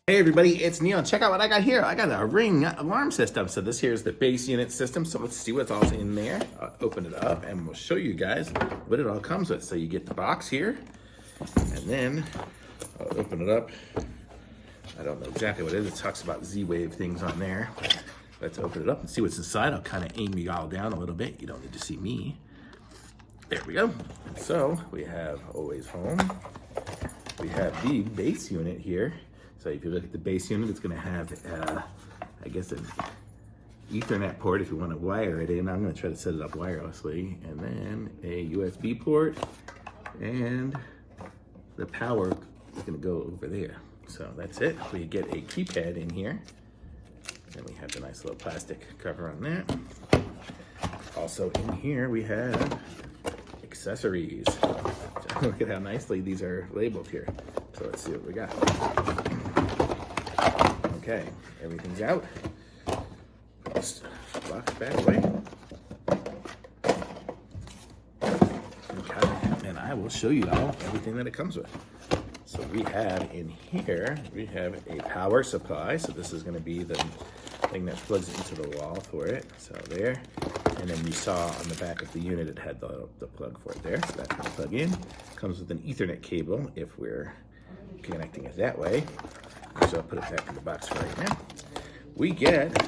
Hey everybody, it's Neil. Check out what I got here. I got a Ring alarm system. So this here is the base unit system. So let's see what's all in there. I'll open it up and we'll show you guys what it all comes with. So you get the box here, and then I'll open it up. I don't know exactly what it is. It talks about Z-Wave things on there. Let's open it up and see what's inside. I'll kind of aim you all down a little bit. You don't need to see me. There we go. So we have Always Home. We have the base unit here. So if you look at the base unit, it's going to have, I guess, an Ethernet port if you want to wire it in. I'm going to try to set it up wirelessly. And then a USB port. And the power is going to go over there. So that's it. We get a keypad in here. And we have the nice little plastic cover on that. Also in here we have accessories. So look at how nicely these are labeled here. So let's see what we got. Okay, everything's out. Just lock it back away. Okay, and I will show you all everything that it comes with. So we have in here, we have a power supply. So this is gonna be the thing that plugs into the wall for it. So there. And then you saw on the back of the unit, it had the plug for it there. So that's gonna plug in. Comes with an Ethernet cable if we're connecting it that way. So I'll put it back in the box for right now. We get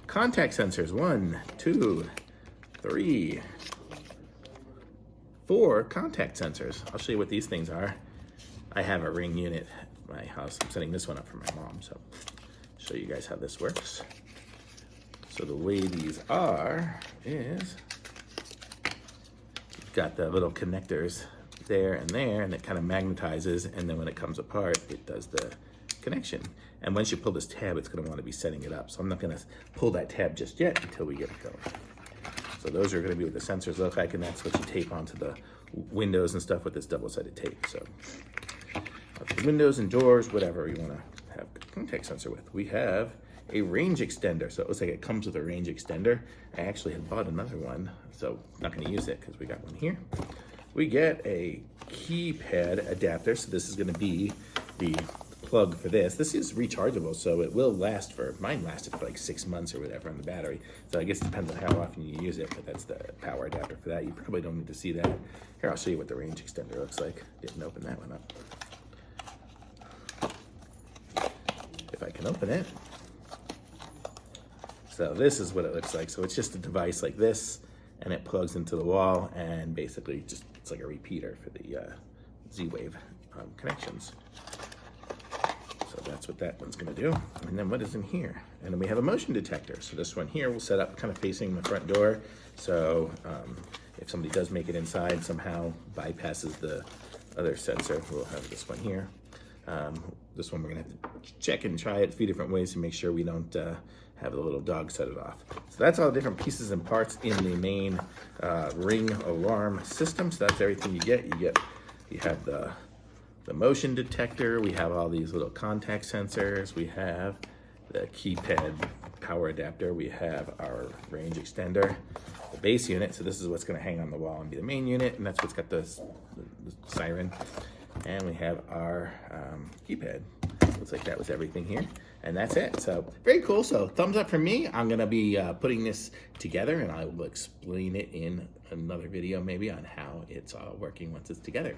contact sensors. 1, 2, 3, 4 contact sensors. I'll show you what these things are. I have a Ring unit at my house. I'm setting this one up for my mom, so I'll show you guys how this works. So the way these are is you've got the little connectors there, and it kind of magnetizes, and then when it comes apart, it does the connection. And once you pull this tab, it's going to want to be setting it up. So I'm not going to pull that tab just yet until we get it going. So those are going to be what the sensors look like, and that's what you tape onto the windows and stuff with this double-sided tape. So windows and doors, whatever you want to have a contact sensor with. We have a range extender. So it looks like it comes with a range extender. I actually had bought another one, so I'm not going to use it because we got one here. We get a keypad adapter. So this is going to be the plug for this. This is rechargeable, so it will last for, mine lasted for like 6 months or whatever on the battery. So I guess it depends on how often you use it, but that's the power adapter for that. You probably don't need to see that. Here, I'll show you what the range extender looks like. Didn't open that one up. If I can open it. So this is what it looks like. So it's just a device like this, and it plugs into the wall, and basically just, it's like a repeater for the Z-Wave connections. So that's what that one's gonna do. And then what is in here? And then we have a motion detector. So this one here will set up kind of facing the front door. So if somebody does make it inside, somehow bypasses the other sensor, we'll have this one here. This one we're gonna have to check and try it a few different ways to make sure we don't have the little dog set it off. So that's all the different pieces and parts in the main Ring alarm system. So that's everything you get. You have the motion detector, we have all these little contact sensors, we have the keypad power adapter, we have our range extender, the base unit, so this is what's going to hang on the wall and be the main unit, and that's what's got the siren, and we have our keypad. Looks like that was everything here, and that's it. So very cool. So thumbs up from me. I'm going to be putting this together, and I will explain it in another video maybe on how it's all working once it's together.